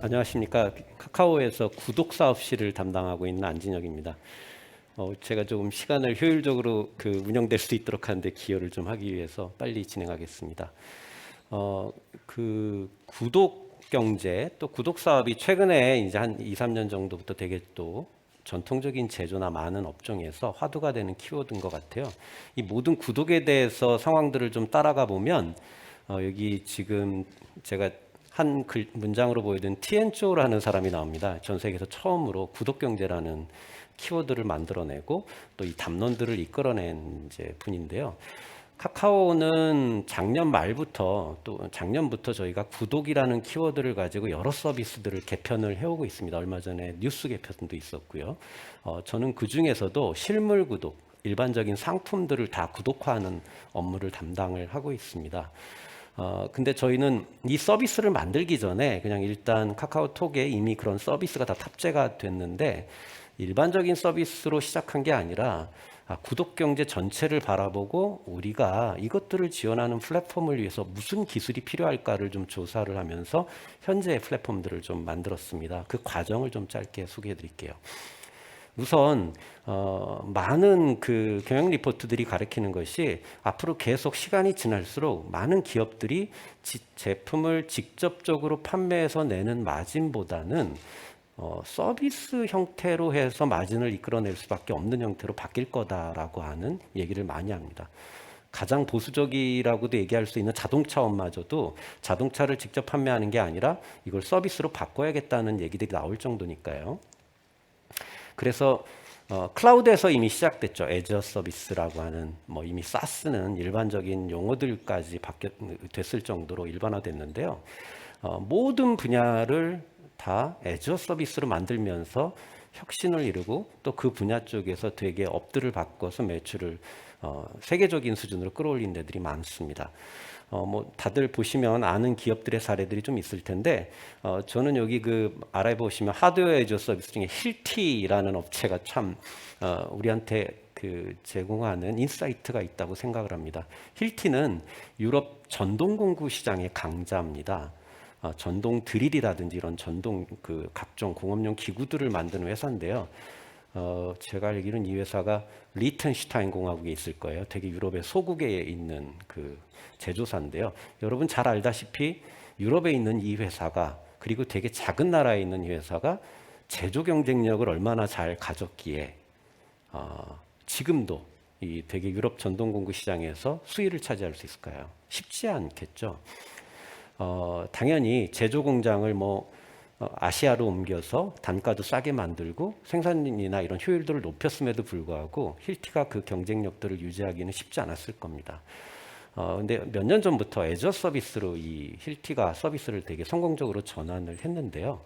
안녕하십니까. 카카오에서 구독 사업실을 담당하고 있는 안진혁입니다. 제가 조금 시간을 효율적으로 운영될 수 있도록 하는데 기여를 좀 하기 위해서 빨리 진행하겠습니다. 구독 경제 또 구독 사업이 최근에 이제 한 2, 3년 정도부터 되게 또 전통적인 제조나 많은 업종에서 화두가 되는 키워드인 것 같아요. 이 모든 구독에 대해서 상황들을 좀 따라가 보면 여기 지금 제가 한 문장으로 보여준 티엔초라는 사람이 나옵니다. 전 세계에서 처음으로 구독경제라는 키워드를 만들어내고 또 이 담론들을 이끌어낸 이제 분인데요. 카카오는 작년 말부터 또 작년부터 저희가 구독이라는 키워드를 가지고 여러 서비스들을 개편을 해오고 있습니다. 얼마 전에 뉴스 개편도 있었고요. 저는 그 중에서도 실물 구독, 일반적인 상품들을 다 구독화하는 업무를 담당을 하고 있습니다. 근데 저희는 이 서비스를 만들기 전에 그냥 일단 카카오톡에 이미 그런 서비스가 다 탑재가 됐는데 일반적인 서비스로 시작한 게 아니라 구독 경제 전체를 바라보고 우리가 이것들을 지원하는 플랫폼을 위해서 무슨 기술이 필요할까를 좀 조사를 하면서 현재의 플랫폼들을 좀 만들었습니다. 그 과정을 좀 짧게 소개해 드릴게요. 우선 많은 경영 리포트들이 가리키는 것이 앞으로 계속 시간이 지날수록 많은 기업들이 제품을 직접적으로 판매해서 내는 마진보다는 서비스 형태로 해서 마진을 이끌어낼 수밖에 없는 형태로 바뀔 거다라고 하는 얘기를 많이 합니다. 가장 보수적이라고도 얘기할 수 있는 자동차업마저도 자동차를 직접 판매하는 게 아니라 이걸 서비스로 바꿔야겠다는 얘기들이 나올 정도니까요. 그래서 클라우드에서 이미 시작됐죠. 애저 서비스라고 하는 이미 사스는 일반적인 용어들까지 됐을 정도로 일반화됐는데요. 모든 분야를 다 애저 서비스로 만들면서 혁신을 이루고 또 그 분야 쪽에서 되게 업들을 바꿔서 매출을 세계적인 수준으로 끌어올린 데들이 많습니다. 다들 보시면 아는 기업들의 사례들이 좀 있을 텐데 저는 여기 알아보시면 하드웨어 애저 서비스 중에 힐티라는 업체가 참 우리한테 제공하는 인사이트가 있다고 생각을 합니다. 힐티는 유럽 전동 공구 시장의 강자입니다. 전동 드릴이라든지 이런 전동 각종 공업용 기구들을 만드는 회사인데요. 제가 알기로는 이 회사가 리텐슈타인 공화국에 있을 거예요. 되게 유럽의 소국에 있는 제조사인데요. 여러분 잘 알다시피 유럽에 있는 이 회사가 그리고 되게 작은 나라에 있는 이 회사가 제조 경쟁력을 얼마나 잘 가졌기에 지금도 이 되게 유럽 전동 공구 시장에서 수위를 차지할 수 있을까요? 쉽지 않겠죠. 당연히 제조 공장을 아시아로 옮겨서 단가도 싸게 만들고 생산이나 이런 효율도를 높였음에도 불구하고 힐티가 그 경쟁력들을 유지하기는 쉽지 않았을 겁니다. 근데 몇 년 전부터 애저 서비스로 이 힐티가 서비스를 되게 성공적으로 전환을 했는데요.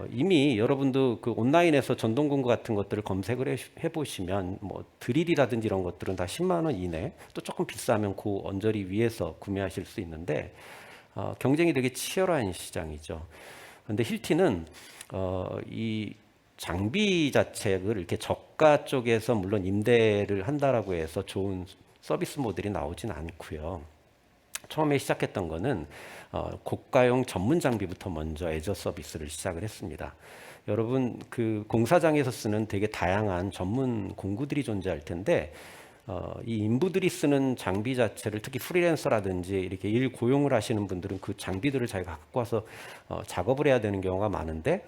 이미 여러분도 온라인에서 전동공구 같은 것들을 검색을 해보시면 드릴이라든지 이런 것들은 다 10만 원 이내, 또 조금 비싸면 그 언저리 위에서 구매하실 수 있는데 경쟁이 되게 치열한 시장이죠. 근데 힐티는 이 장비 자체를 이렇게 저가 쪽에서 물론 임대를 한다라고 해서 좋은 서비스 모델이 나오진 않고요. 처음에 시작했던 거는 고가용 전문 장비부터 먼저 애저 서비스를 시작을 했습니다. 여러분 공사장에서 쓰는 되게 다양한 전문 공구들이 존재할 텐데 이 인부들이 쓰는 장비 자체를 특히 프리랜서라든지 이렇게 일 고용을 하시는 분들은 그 장비들을 자기가 갖고 와서 작업을 해야 되는 경우가 많은데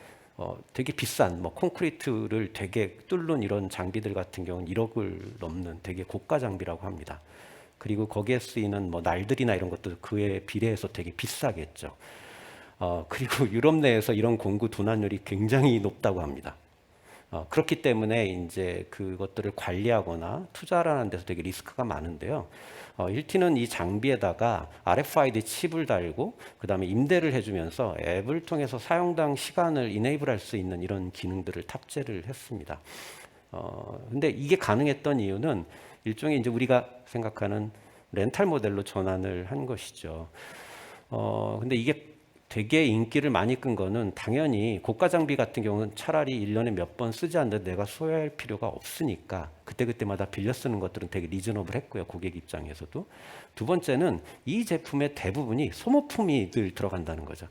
되게 비싼 콘크리트를 되게 뚫는 이런 장비들 같은 경우는 1억을 넘는 되게 고가 장비라고 합니다. 그리고 거기에 쓰이는 날들이나 이런 것도 그에 비례해서 되게 비싸겠죠. 그리고 유럽 내에서 이런 공구 도난율이 굉장히 높다고 합니다. 그렇기 때문에 이제 그것들을 관리하거나 투자하는 데서 되게 리스크가 많은데요. 힐티는 이 장비에다가 RFID 칩을 달고 그 다음에 임대를 해주면서 앱을 통해서 사용당 시간을 이네이블할 수 있는 이런 기능들을 탑재를 했습니다. 근데 이게 가능했던 이유는 일종의 이제 우리가 생각하는 렌탈 모델로 전환을 한 것이죠. 근데 이게 되게 인기를 많이 끈 거는 당연히 고가 장비 같은 경우는 차라리 1년에 몇 번 쓰지 않는데 내가 소유할 필요가 없으니까 그때그때마다 빌려 쓰는 것들은 되게 리즈너블 했고요. 고객 입장에서도. 두 번째는 이 제품의 대부분이 소모품이 늘 들어간다는 거죠.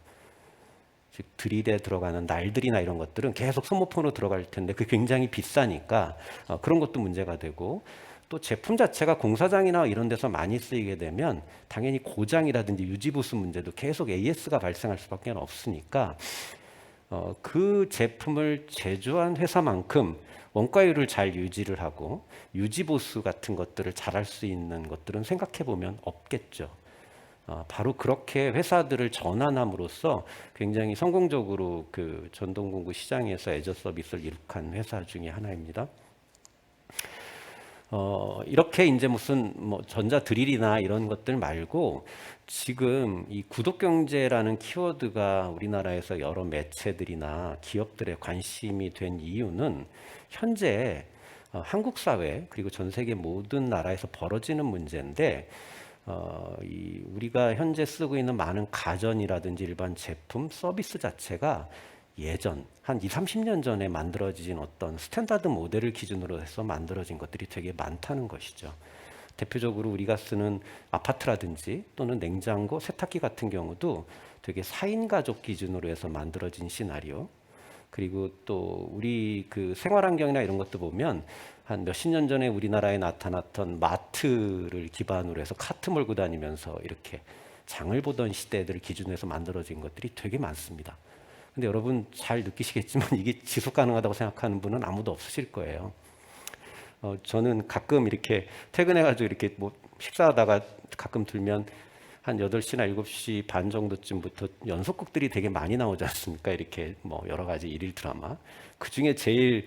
즉 드릴에 들어가는 날들이나 이런 것들은 계속 소모품으로 들어갈 텐데 그게 굉장히 비싸니까 그런 것도 문제가 되고, 또 제품 자체가 공사장이나 이런 데서 많이 쓰이게 되면 당연히 고장이라든지 유지보수 문제도 계속 AS가 발생할 수밖에 없으니까 그 제품을 제조한 회사만큼 원가율을 잘 유지를 하고 유지보수 같은 것들을 잘할 수 있는 것들은 생각해 보면 없겠죠. 바로 그렇게 회사들을 전환함으로써 굉장히 성공적으로 그 전동공구 시장에서 애저 서비스를 이룩한 회사 중에 하나입니다. 이렇게 이제 무슨 뭐 전자 드릴이나 이런 것들 말고 지금 이 구독 경제라는 키워드가 우리나라에서 여러 매체들이나 기업들의 관심이 된 이유는 현재 한국 사회 그리고 전 세계 모든 나라에서 벌어지는 문제인데, 우리가 현재 쓰고 있는 많은 가전이라든지 일반 제품, 서비스 자체가 예전 한 20, 30년 전에 만들어진 어떤 스탠다드 모델을 기준으로 해서 만들어진 것들이 되게 많다는 것이죠. 대표적으로 우리가 쓰는 아파트라든지 또는 냉장고, 세탁기 같은 경우도 되게 4인 가족 기준으로 해서 만들어진 시나리오, 그리고 또 우리 그 생활환경이나 이런 것도 보면 한 몇십 년 전에 우리나라에 나타났던 마트를 기반으로 해서 카트 몰고 다니면서 이렇게 장을 보던 시대들을 기준으로 해서 만들어진 것들이 되게 많습니다. 근데 여러분 잘 느끼시겠지만 이게 지속 가능하다고 생각하는 분은 아무도 없으실 거예요. 저는 가끔 이렇게 퇴근해가지고 이렇게 뭐 식사하다가 가끔 들면 한 8시나 7시 반 정도쯤부터 연속극들이 되게 많이 나오지 않습니까? 이렇게 뭐 여러 가지 일일 드라마. 그 중에 제일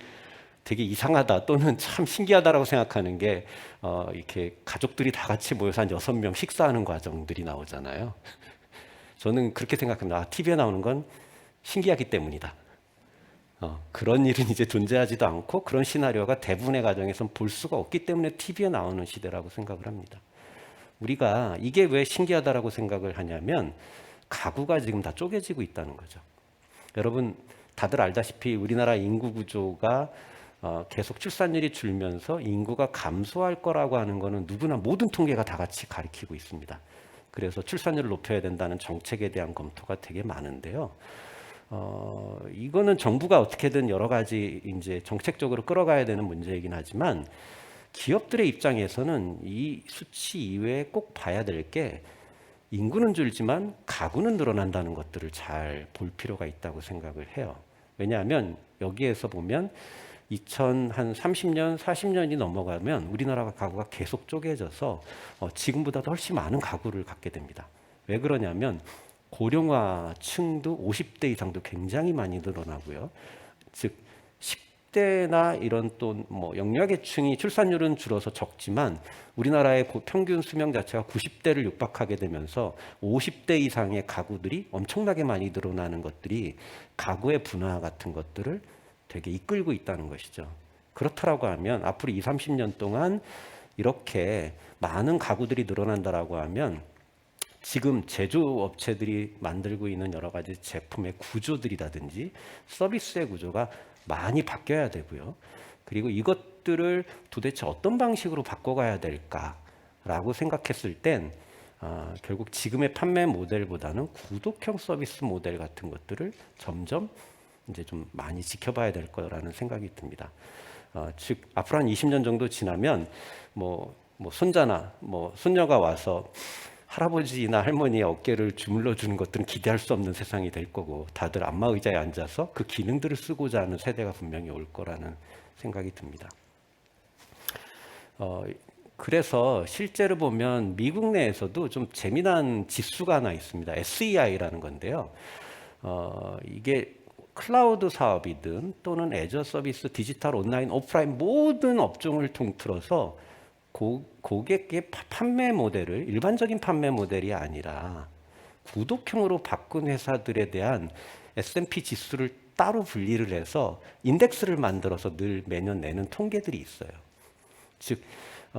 되게 이상하다 또는 참 신기하다라고 생각하는 게 이렇게 가족들이 다 같이 모여서 한 6명 식사하는 과정들이 나오잖아요. 저는 그렇게 생각합니다. TV에 나오는 건 신기하기 때문이다. 그런 일은 이제 존재하지도 않고 그런 시나리오가 대부분의 가정에서는 볼 수가 없기 때문에 TV에 나오는 시대라고 생각을 합니다. 우리가 이게 왜 신기하다라고 생각을 하냐면 가구가 지금 다 쪼개지고 있다는 거죠. 여러분 다들 알다시피 우리나라 인구 구조가 계속 출산율이 줄면서 인구가 감소할 거라고 하는 거는 누구나 모든 통계가 다 같이 가리키고 있습니다. 그래서 출산율을 높여야 된다는 정책에 대한 검토가 되게 많은데요. 이거는 정부가 어떻게든 여러 가지 이제 정책적으로 끌어가야 되는 문제이긴 하지만 기업들의 입장에서는 이 수치 이외에 꼭 봐야 될 게 인구는 줄지만 가구는 늘어난다는 것들을 잘 볼 필요가 있다고 생각을 해요. 왜냐하면 여기에서 보면 2030년, 40년이 넘어가면 우리나라가 가구가 계속 쪼개져서 지금보다도 훨씬 많은 가구를 갖게 됩니다. 왜 그러냐면 고령화층도 50대 이상도 굉장히 많이 늘어나고요. 즉 10대나 이런 또 뭐 영유아계층이 출산율은 줄어서 적지만 우리나라의 평균 수명 자체가 90대를 육박하게 되면서 50대 이상의 가구들이 엄청나게 많이 늘어나는 것들이 가구의 분화 같은 것들을 되게 이끌고 있다는 것이죠. 그렇다라고 하면 앞으로 20, 30년 동안 이렇게 많은 가구들이 늘어난다라고 하면 지금 제조업체들이 만들고 있는 여러 가지 제품의 구조들이라든지 서비스의 구조가 많이 바뀌어야 되고요. 그리고 이것들을 도대체 어떤 방식으로 바꿔가야 될까라고 생각했을 땐 결국 지금의 판매 모델보다는 구독형 서비스 모델 같은 것들을 점점 이제 좀 많이 지켜봐야 될 거라는 생각이 듭니다. 즉 앞으로 한 20년 정도 지나면 뭐 손자나 뭐 손녀가 와서 할아버지나 할머니의 어깨를 주물러 주는 것들은 기대할 수 없는 세상이 될 거고 다들 안마 의자에 앉아서 그 기능들을 쓰고자 하는 세대가 분명히 올 거라는 생각이 듭니다. 그래서 실제로 보면 미국 내에서도 좀 재미난 지수가 하나 있습니다. SEI라는 건데요. 이게 클라우드 사업이든 또는 애저 서비스, 디지털, 온라인, 오프라인 모든 업종을 통틀어서 고객의 판매 모델을 일반적인 판매 모델이 아니라 구독형으로 바꾼 회사들에 대한 S&P 지수를 따로 분리를 해서 인덱스를 만들어서 늘 매년 내는 통계들이 있어요. 즉,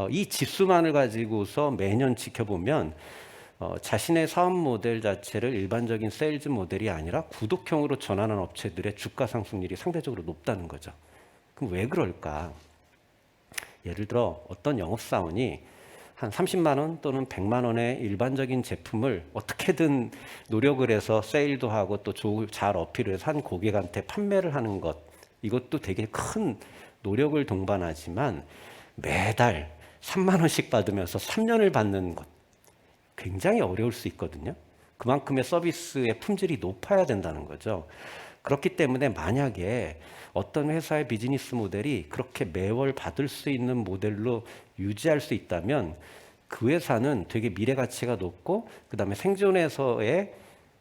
이 지수만을 가지고서 매년 지켜보면 자신의 사업 모델 자체를 일반적인 세일즈 모델이 아니라 구독형으로 전환한 업체들의 주가 상승률이 상대적으로 높다는 거죠. 그럼 왜 그럴까? 예를 들어 어떤 영업사원이 한 30만 원 또는 100만 원의 일반적인 제품을 어떻게 어떻게든 노력을 해서 세일도 하고 또 잘 어필을 해서 한 고객한테 판매를 하는 것, 이것도 되게 큰 노력을 동반하지만 매달 3만 원씩 받으면서 3년을 받는 것, 굉장히 어려울 수 있거든요. 그만큼의 서비스의 품질이 높아야 된다는 거죠. 그렇기 때문에 만약에 어떤 회사의 비즈니스 모델이 그렇게 매월 받을 수 있는 모델로 유지할 수 있다면 그 회사는 되게 미래 가치가 높고 그다음에 생존에서의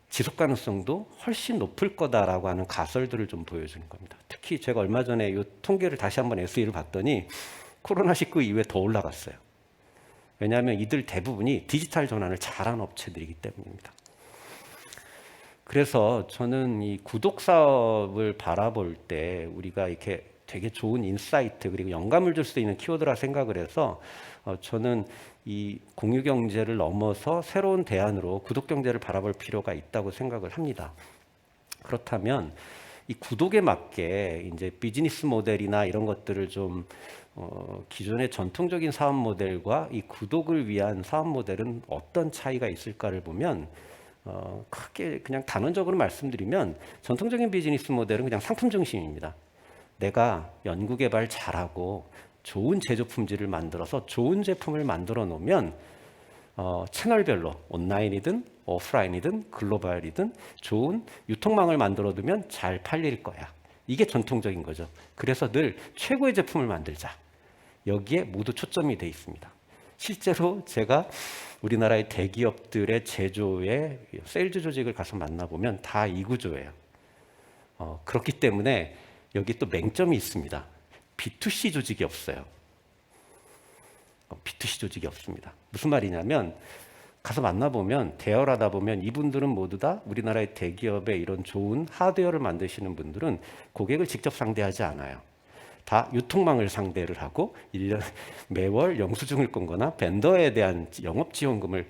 지속 가능성도 훨씬 높을 거다라고 하는 가설들을 좀 보여주는 겁니다. 특히 제가 얼마 전에 이 통계를 다시 한번 SE를 봤더니 코로나19 이후에 더 올라갔어요. 왜냐하면 이들 대부분이 디지털 전환을 잘하는 업체들이기 때문입니다. 그래서 저는 이 구독 사업을 바라볼 때 우리가 이렇게 되게 좋은 인사이트 그리고 영감을 줄 수 있는 키워드라 생각을 해서 저는 이 공유 경제를 넘어서 새로운 대안으로 구독 경제를 바라볼 필요가 있다고 생각을 합니다. 그렇다면 이 구독에 맞게 이제 비즈니스 모델이나 이런 것들을 좀 기존의 전통적인 사업 모델과 이 구독을 위한 사업 모델은 어떤 차이가 있을까를 보면 크게 그냥 단언적으로 말씀드리면 전통적인 비즈니스 모델은 그냥 상품 중심입니다. 내가 연구개발 잘하고 좋은 제조 품질을 만들어서 좋은 제품을 만들어 놓으면 채널별로 온라인이든 오프라인이든 글로벌이든 좋은 유통망을 만들어 두면 잘 팔릴 거야. 이게 전통적인 거죠. 그래서 늘 최고의 제품을 만들자. 여기에 모두 초점이 돼 있습니다. 실제로 제가 우리나라의 대기업들의 제조의 세일즈 조직을 가서 만나보면 다 이 구조예요. 그렇기 때문에 여기 또 맹점이 있습니다. B2C 조직이 없어요. B2C 조직이 없습니다. 무슨 말이냐면 가서 만나보면 대화하다 보면 이분들은 모두 다 우리나라의 대기업의 이런 좋은 하드웨어를 만드시는 분들은 고객을 직접 상대하지 않아요. 다 유통망을 상대를 하고 1년 매월 영수증을 끊거나 벤더에 대한 영업지원금을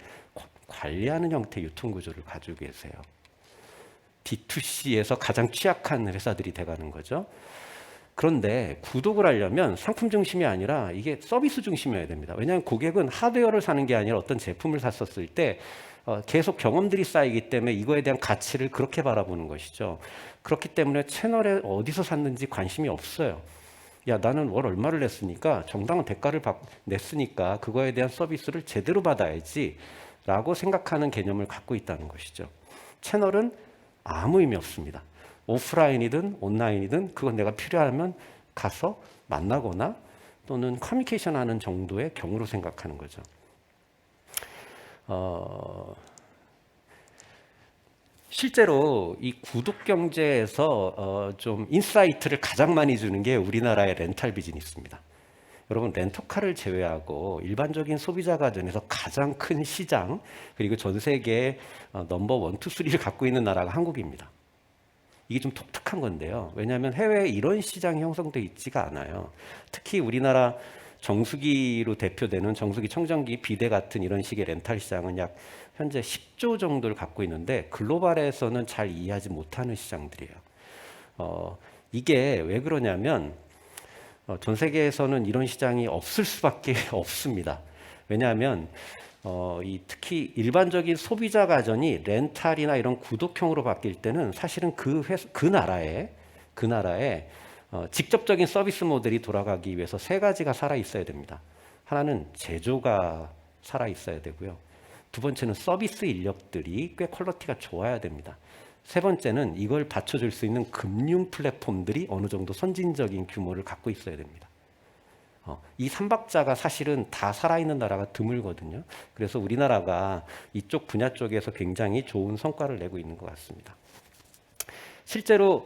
관리하는 형태의 유통구조를 가지고 계세요. D2C에서 가장 취약한 회사들이 돼가는 거죠. 그런데 구독을 하려면 상품 중심이 아니라 이게 서비스 중심이어야 됩니다. 왜냐하면 고객은 하드웨어를 사는 게 아니라 어떤 제품을 샀었을 때 계속 경험들이 쌓이기 때문에 이거에 대한 가치를 그렇게 바라보는 것이죠. 그렇기 때문에 채널에 어디서 샀는지 관심이 없어요. 야, 나는 월 얼마를 냈으니까 정당한 대가를 냈으니까 그거에 대한 서비스를 제대로 받아야지 라고 생각하는 개념을 갖고 있다는 것이죠. 채널은 아무 의미 없습니다. 오프라인이든 온라인이든 그건 내가 필요하면 가서 만나거나 또는 커뮤니케이션 하는 정도의 경우로 생각하는 거죠. 실제로 이 구독 경제에서 좀 인사이트를 가장 많이 주는 게 우리나라의 렌탈 비즈니스입니다. 여러분, 렌터카를 제외하고 일반적인 소비자 가전에서 가장 큰 시장 그리고 전 세계 넘버 1, 2, 3를 갖고 있는 나라가 한국입니다. 이게 좀 독특한 건데요. 왜냐하면 해외에 이런 시장이 형성되어 있지가 않아요. 특히 우리나라 정수기로 대표되는 정수기, 청정기, 비데 같은 이런 식의 렌탈 시장은 약 현재 10조 정도를 갖고 있는데 글로벌에서는 잘 이해하지 못하는 시장들이에요. 이게 왜 그러냐면 전 세계에서는 이런 시장이 없을 수밖에 없습니다. 왜냐하면 특히 일반적인 소비자 가전이 렌탈이나 이런 구독형으로 바뀔 때는 사실은 그 나라에 직접적인 서비스 모델이 돌아가기 위해서 세 가지가 살아 있어야 됩니다. 하나는 제조가 살아 있어야 되고요. 두 번째는 서비스 인력들이 꽤 퀄리티가 좋아야 됩니다. 세 번째는 이걸 받쳐줄 수 있는 금융 플랫폼들이 어느 정도 선진적인 규모를 갖고 있어야 됩니다. 이 삼박자가 사실은 다 살아있는 나라가 드물거든요. 그래서 우리나라가 이쪽 분야 쪽에서 굉장히 좋은 성과를 내고 있는 것 같습니다. 실제로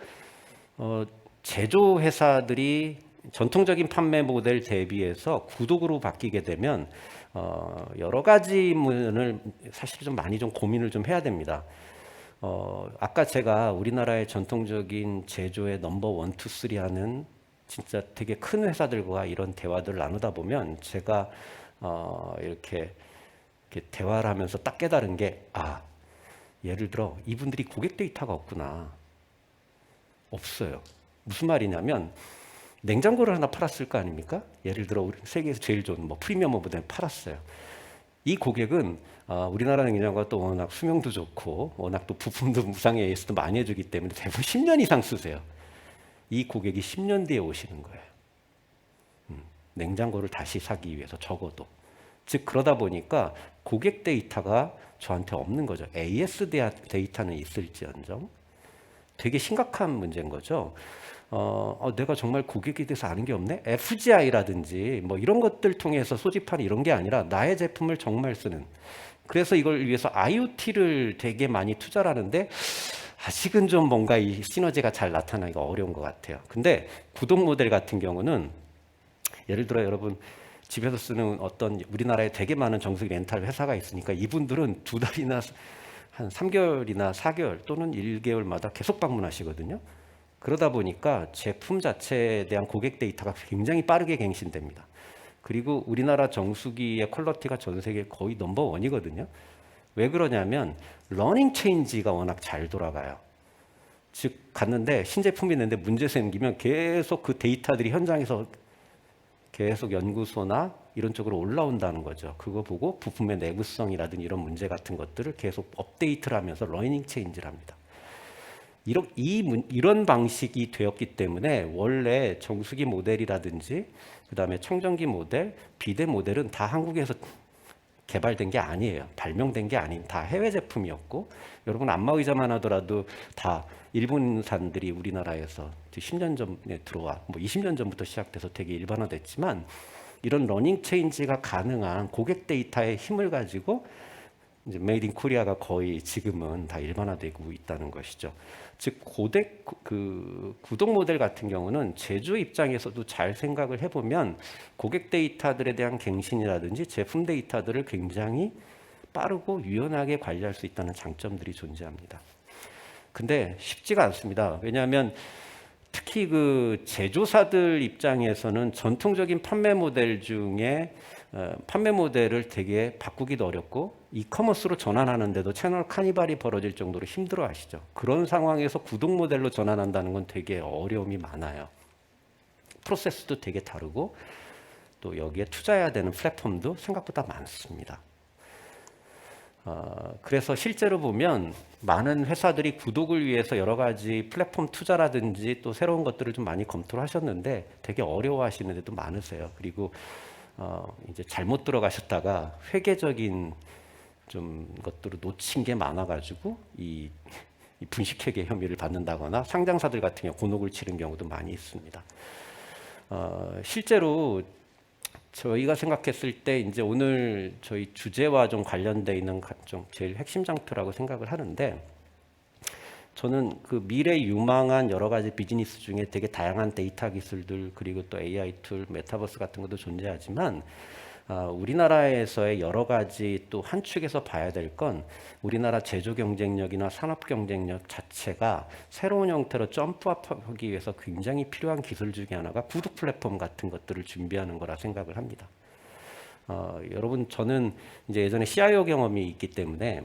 제조회사들이 전통적인 판매 모델 대비해서 구독으로 바뀌게 되면 여러 가지 면을 사실 좀 많이 좀 고민을 좀 해야 됩니다. 아까 제가 우리나라의 전통적인 제조의 넘버 1, 2, 3 하는 진짜 되게 큰 회사들과 이런 대화들을 나누다 보면 제가 이렇게 대화를 하면서 딱 깨달은 게 예를 들어 이분들이 고객 데이터가 없구나. 없어요. 무슨 말이냐면 냉장고를 하나 팔았을 거 아닙니까? 예를 들어 우리 세계에서 제일 좋은 프리미엄 오브덴 팔았어요. 이 고객은 우리나라 냉장고가 또 워낙 수명도 좋고 워낙 또 부품도 무상에 AS도 많이 해주기 때문에 대부분 10년 이상 쓰세요. 이 고객이 10년 뒤에 오시는 거예요. 냉장고를 다시 사기 위해서 적어도. 즉 그러다 보니까 고객 데이터가 저한테 없는 거죠. AS 데이터는 있을지언정 되게 심각한 문제인 거죠. 내가 정말 고객에 대해서 아는 게 없네? FGI라든지 뭐 이런 것들 통해서 소집하는 이런 게 아니라 나의 제품을 정말 쓰는. 그래서 이걸 위해서 IoT를 되게 많이 투자를 하는데 아직은 좀 뭔가 이 시너지가 잘 나타나기가 어려운 것 같아요. 근데 구독 모델 같은 경우는 예를 들어 여러분 집에서 쓰는 어떤 우리나라에 되게 많은 정수기 렌탈 회사가 있으니까 이분들은 2달이나 한 3개월이나 4개월 또는 1개월마다 계속 방문하시거든요. 그러다 보니까 제품 자체에 대한 고객 데이터가 굉장히 빠르게 갱신됩니다. 그리고 우리나라 정수기의 퀄리티가 전 세계 거의 넘버원이거든요. 왜 그러냐면 러닝 체인지가 워낙 잘 돌아가요. 즉 갔는데 신제품이 있는데 문제 생기면 계속 그 데이터들이 현장에서 계속 연구소나 이런 쪽으로 올라온다는 거죠. 그거 보고 부품의 내구성이라든지 이런 문제 같은 것들을 계속 업데이트를 하면서 러닝 체인지를 합니다. 이런 방식이 되었기 때문에 원래 정수기 모델이라든지 그 다음에 청정기 모델, 비대 모델은 다 한국에서 개발된 게 아니에요. 발명된 게 아닌 다 해외 제품이었고 여러분 안마의자만 하더라도 다 일본산들이 우리나라에서 10년 전에 들어와 뭐 20년 전부터 시작돼서 되게 일반화됐지만 이런 러닝 체인지가 가능한 고객 데이터의 힘을 가지고 이제 메이드 인 코리아가 거의 지금은 다 일반화되고 있다는 것이죠. 즉 구독 모델 같은 경우는 제조 입장에서도 잘 생각을 해보면 고객 데이터들에 대한 갱신이라든지 제품 데이터들을 굉장히 빠르고 유연하게 관리할 수 있다는 장점들이 존재합니다. 근데 쉽지가 않습니다. 왜냐하면 특히 그 제조사들 입장에서는 전통적인 판매 모델 중에 판매 모델을 되게 바꾸기도 어렵고 이커머스로 전환하는데도 채널 카니발이 벌어질 정도로 힘들어 하시죠. 그런 상황에서 구독 모델로 전환한다는 건 되게 어려움이 많아요. 프로세스도 되게 다르고 또 여기에 투자해야 되는 플랫폼도 생각보다 많습니다. 그래서 실제로 보면 많은 회사들이 구독을 위해서 여러 가지 플랫폼 투자라든지 또 새로운 것들을 좀 많이 검토를 하셨는데 되게 어려워하시는 데도 많으세요. 그리고 이제 잘못 들어가셨다가 회계적인 좀 것들을 놓친 게 많아가지고 이 분식회계 혐의를 받는다거나 상장사들 같은 경우 곤혹을 치른 경우도 많이 있습니다. 실제로 저희가 생각했을 때 이제 오늘 저희 주제와 좀 관련되어 있는 좀 제일 핵심 장표라고 생각을 하는데 저는 그 미래 유망한 여러 가지 비즈니스 중에 되게 다양한 데이터 기술들 그리고 또 AI 툴, 메타버스 같은 것도 존재하지만 우리나라에서의 여러 가지 또 한 축에서 봐야 될 건 우리나라 제조 경쟁력이나 산업 경쟁력 자체가 새로운 형태로 점프업하기 위해서 굉장히 필요한 기술 중에 하나가 구독 플랫폼 같은 것들을 준비하는 거라 생각을 합니다. 여러분 저는 이제 예전에 CIO 경험이 있기 때문에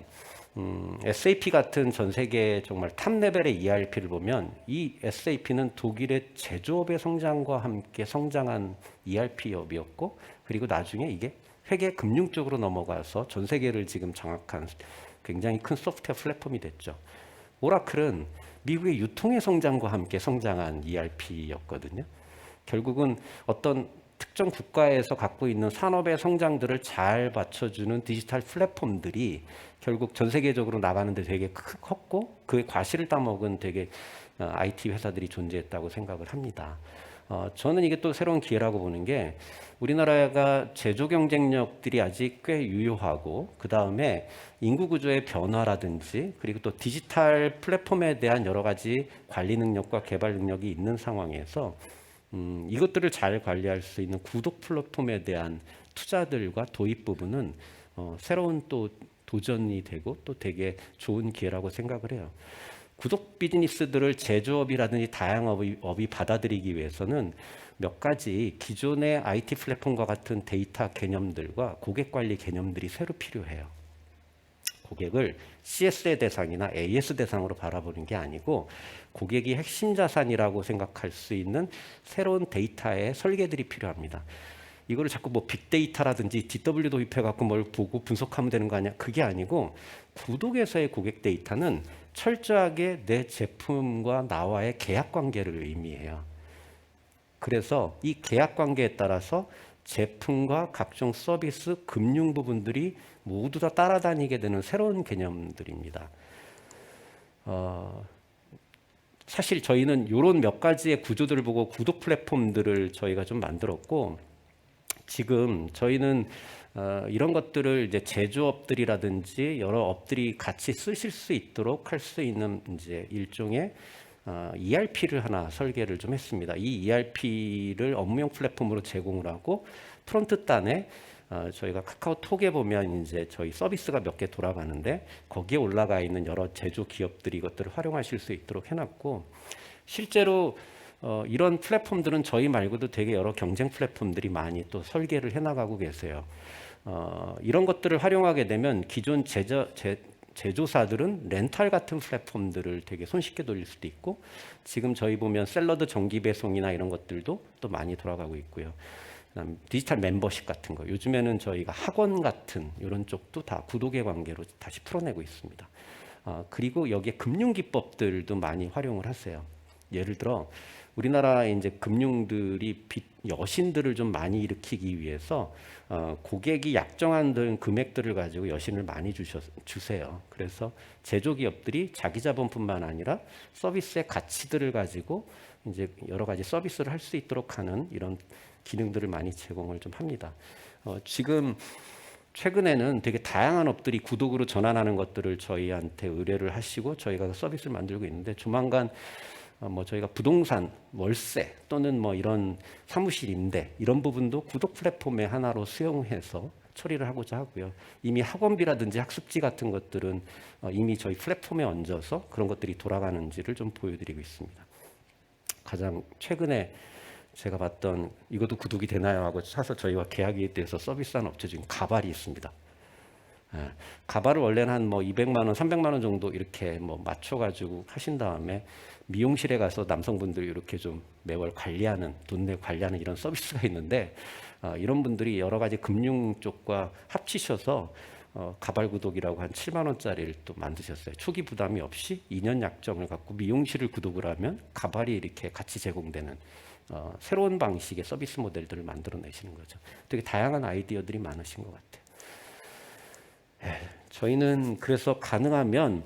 SAP 같은 전 세계 정말 탑 레벨의 ERP를 보면 이 SAP는 독일의 제조업의 성장과 함께 성장한 ERP업이었고 그리고 나중에 이게 회계 금융 쪽으로 넘어가서 전 세계를 지금 장악한 굉장히 큰 소프트웨어 플랫폼이 됐죠. 오라클은 미국의 유통의 성장과 함께 성장한 ERP였거든요. 결국은 어떤 특정 국가에서 갖고 있는 산업의 성장들을 잘 받쳐주는 디지털 플랫폼들이 결국 전 세계적으로 나가는데 되게 컸고 그의 과실을 따먹은 되게 IT 회사들이 존재했다고 생각을 합니다. 저는 이게 또 새로운 기회라고 보는 게 우리나라가 제조 경쟁력들이 아직 꽤 유효하고 그 다음에 인구 구조의 변화라든지 그리고 또 디지털 플랫폼에 대한 여러 가지 관리 능력과 개발 능력이 있는 상황에서 이것들을 잘 관리할 수 있는 구독 플랫폼에 대한 투자들과 도입 부분은 새로운 또 도전이 되고 또 되게 좋은 기회라고 생각을 해요. 구독 비즈니스들을 제조업이라든지 다양한 업이 받아들이기 위해서는 몇 가지 기존의 IT 플랫폼과 같은 데이터 개념들과 고객 관리 개념들이 새로 필요해요. 고객을 CS의 대상이나 AS 대상으로 바라보는 게 아니고 고객이 핵심 자산이라고 생각할 수 있는 새로운 데이터의 설계들이 필요합니다. 이거를 자꾸 뭐 빅데이터라든지 DW 도입해 갖고 뭘 보고 분석하면 되는 거 아니야? 그게 아니고 구독에서의 고객 데이터는 철저하게 내 제품과 나와의 계약 관계를 의미해요. 그래서 이 계약 관계에 따라서 제품과 각종 서비스, 금융 부분들이 모두 다 따라다니게 되는 새로운 개념들입니다. 사실 저희는 이런 몇 가지의 구조들을 보고 구독 플랫폼들을 저희가 좀 만들었고, 지금 저희는 이런 것들을 이제 제조업들이라든지 여러 업들이 같이 쓰실 수 있도록 할 수 있는 이제 일종의 ERP를 하나 설계를 좀 했습니다. 이 ERP를 업무용 플랫폼으로 제공을 하고 프론트 단에 저희가 카카오톡에 보면 이제 저희 서비스가 몇 개 돌아가는데 거기에 올라가 있는 여러 제조 기업들이 이것들을 활용하실 수 있도록 해놨고, 실제로 이런 플랫폼들은 저희 말고도 되게 여러 경쟁 플랫폼들이 많이 또 설계를 해나가고 계세요. 이런 것들을 활용하게 되면 기존 제조사들은 렌탈 같은 플랫폼들을 되게 손쉽게 돌릴 수도 있고, 지금 저희 보면 샐러드 정기 배송이나 이런 것들도 또 많이 돌아가고 있고요. 그다음 디지털 멤버십 같은 거, 요즘에는 저희가 학원 같은 이런 쪽도 다 구독의 관계로 다시 풀어내고 있습니다. 그리고 여기에 금융 기법들도 많이 활용을 하세요. 예를 들어 우리나라의 이제 금융들이 여신들을 좀 많이 일으키기 위해서 고객이 약정한 금액들을 가지고 여신을 많이 주세요. 그래서 제조기업들이 자기 자본뿐만 아니라 서비스의 가치들을 가지고 이제 여러 가지 서비스를 할 수 있도록 하는 이런 기능들을 많이 제공을 좀 합니다. 지금 최근에는 되게 다양한 업들이 구독으로 전환하는 것들을 저희한테 의뢰를 하시고 저희가 서비스를 만들고 있는데, 조만간 뭐 저희가 부동산, 월세 또는 뭐 이런 사무실 임대 이런 부분도 구독 플랫폼의 하나로 수용해서 처리를 하고자 하고요. 이미 학원비라든지 학습지 같은 것들은 이미 저희 플랫폼에 얹어서 그런 것들이 돌아가는지를 좀 보여드리고 있습니다. 가장 최근에 제가 봤던, 이것도 구독이 되나요 하고 사서 저희와 계약이 돼서 서비스하는 업체 중에 가발이 있습니다. 가발을 원래는 한 뭐 200만 원, 300만 원 정도 이렇게 뭐 맞춰가지고 하신 다음에 미용실에 가서 남성분들이 이렇게 좀 매월 관리하는, 돈 내고 관리하는 이런 서비스가 있는데, 이런 분들이 여러 가지 금융 쪽과 합치셔서 가발 구독이라고 한 7만 원짜리를 또 만드셨어요. 초기 부담이 없이 2년 약정을 갖고 미용실을 구독을 하면 가발이 이렇게 같이 제공되는 새로운 방식의 서비스 모델들을 만들어내시는 거죠. 되게 다양한 아이디어들이 많으신 것 같아요. 저희는 그래서 가능하면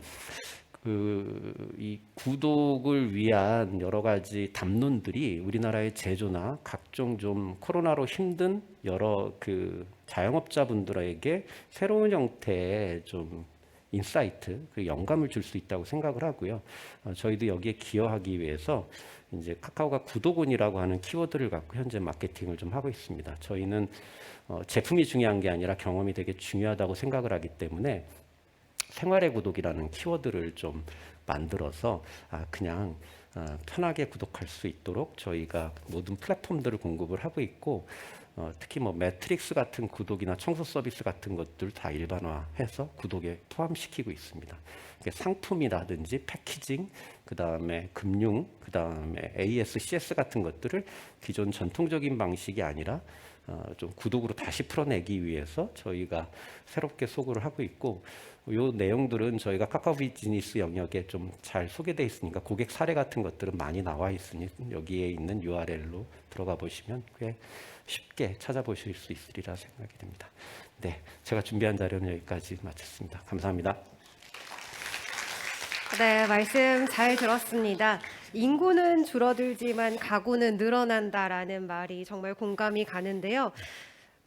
이 구독을 위한 여러 가지 담론들이 우리나라의 제조나 각종 좀 코로나로 힘든 여러 자영업자분들에게 새로운 형태의 좀 인사이트, 영감을 줄 수 있다고 생각을 하고요. 저희도 여기에 기여하기 위해서 이제 카카오가 구독원이라고 하는 키워드를 갖고 현재 마케팅을 좀 하고 있습니다. 저희는 제품이 중요한 게 아니라 경험이 되게 중요하다고 생각을 하기 때문에 생활의 구독이라는 키워드를 좀 만들어서 그냥 편하게 구독할 수 있도록 저희가 모든 플랫폼들을 공급을 하고 있고, 특히 뭐 매트릭스 같은 구독이나 청소 서비스 같은 것들 다 일반화해서 구독에 포함시키고 있습니다. 상품이라든지 패키징, 그 다음에 금융, 그 다음에 AS, CS 같은 것들을 기존 전통적인 방식이 아니라 좀 구독으로 다시 풀어내기 위해서 저희가 새롭게 소구를 하고 있고, 이 내용들은 저희가 카카오 비즈니스 영역에 좀 잘 소개되어 있으니까 고객 사례 같은 것들은 많이 나와 있으니 여기에 있는 URL로 들어가 보시면 꽤 쉽게 찾아보실 수 있으리라 생각이 됩니다. 네, 제가 준비한 자료는 여기까지 마쳤습니다. 감사합니다. 네, 말씀 잘 들었습니다. 인구는 줄어들지만 가구는 늘어난다라는 말이 정말 공감이 가는데요.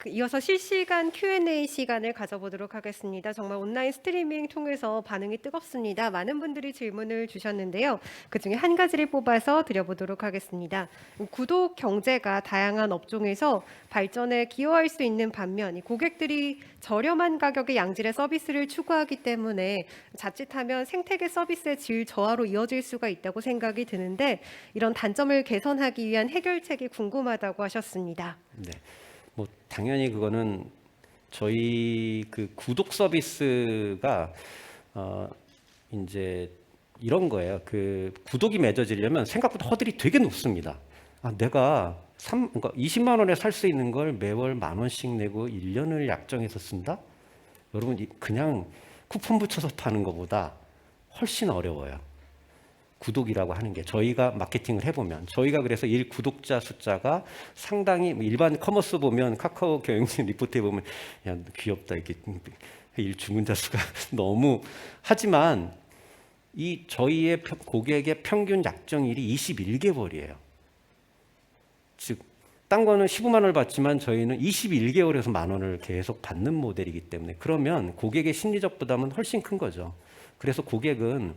이어서 실시간 Q&A 시간을 가져보도록 하겠습니다. 정말 온라인 스트리밍 통해서 반응이 뜨겁습니다. 많은 분들이 질문을 주셨는데요. 그중에 한 가지를 뽑아서 드려보도록 하겠습니다. 구독 경제가 다양한 업종에서 발전에 기여할 수 있는 반면 고객들이 저렴한 가격의 양질의 서비스를 추구하기 때문에 자칫하면 생태계 서비스의 질 저하로 이어질 수가 있다고 생각이 드는데, 이런 단점을 개선하기 위한 해결책이 궁금하다고 하셨습니다. 네. 뭐 당연히 그거는 저희 구독 서비스가 이제 이런 거예요. 구독이 맺어지려면 생각보다 허들이 되게 높습니다. 내가 그러니까 20만 원에 살 수 있는 걸 매월 10,000원씩 내고 1년을 약정해서 쓴다? 여러분 그냥 쿠폰 붙여서 파는 것보다 훨씬 어려워요. 구독이라고 하는 게 저희가 마케팅을 해보면 저희가 그래서 일 구독자 숫자가 상당히 일반 커머스 보면 카카오 경영진 리포트에 보면 야 귀엽다 이렇게 일 주문자 수가 너무 하지만 이 저희의 고객의 평균 약정일이 21개월이에요. 즉 딴 거는 15만 원을 받지만 저희는 21개월에서 10,000원을 계속 받는 모델이기 때문에 그러면 고객의 심리적 부담은 훨씬 큰 거죠. 그래서 고객은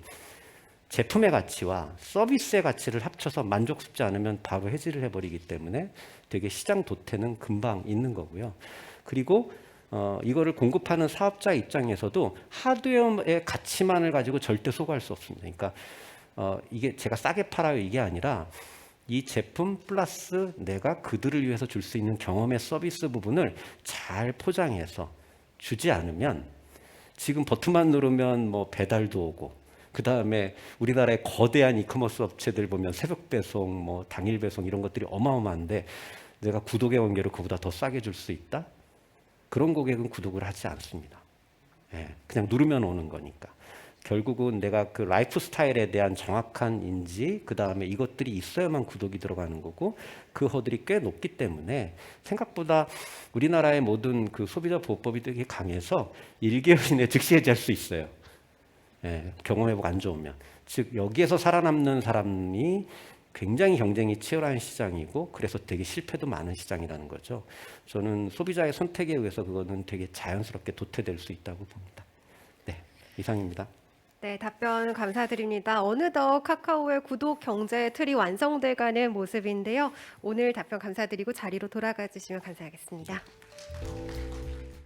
제품의 가치와 서비스의 가치를 합쳐서 만족스럽지 않으면 바로 해지를 해버리기 때문에 되게 시장 도태는 금방 있는 거고요. 그리고 이거를 공급하는 사업자 입장에서도 하드웨어의 가치만을 가지고 절대 소구할 수 없습니다. 그러니까 이게 제가 싸게 팔아요 이게 아니라 이 제품 플러스 내가 그들을 위해서 줄 수 있는 경험의 서비스 부분을 잘 포장해서 주지 않으면 지금 버튼만 누르면 뭐 배달도 오고 그 다음에 우리나라의 거대한 이커머스 업체들 보면 새벽 배송, 뭐 당일 배송 이런 것들이 어마어마한데 내가 구독의 관계로 그보다 더 싸게 줄 수 있다? 그런 고객은 구독을 하지 않습니다. 예, 그냥 누르면 오는 거니까. 결국은 내가 그 라이프 스타일에 대한 정확한 인지, 그 다음에 이것들이 있어야만 구독이 들어가는 거고 그 허들이 꽤 높기 때문에 생각보다 우리나라의 모든 그 소비자 보호법이 되게 강해서 1개월 이내 즉시 해지할 수 있어요. 예, 경험해보고 안 좋으면. 즉 여기에서 살아남는 사람이 굉장히 경쟁이 치열한 시장이고 그래서 되게 실패도 많은 시장이라는 거죠. 저는 소비자의 선택에 의해서 그거는 되게 자연스럽게 도태될 수 있다고 봅니다. 네, 이상입니다. 네, 답변 감사드립니다. 어느덧 카카오의 구독 경제 틀이 완성돼가는 모습인데요. 오늘 답변 감사드리고 자리로 돌아가 주시면 감사하겠습니다.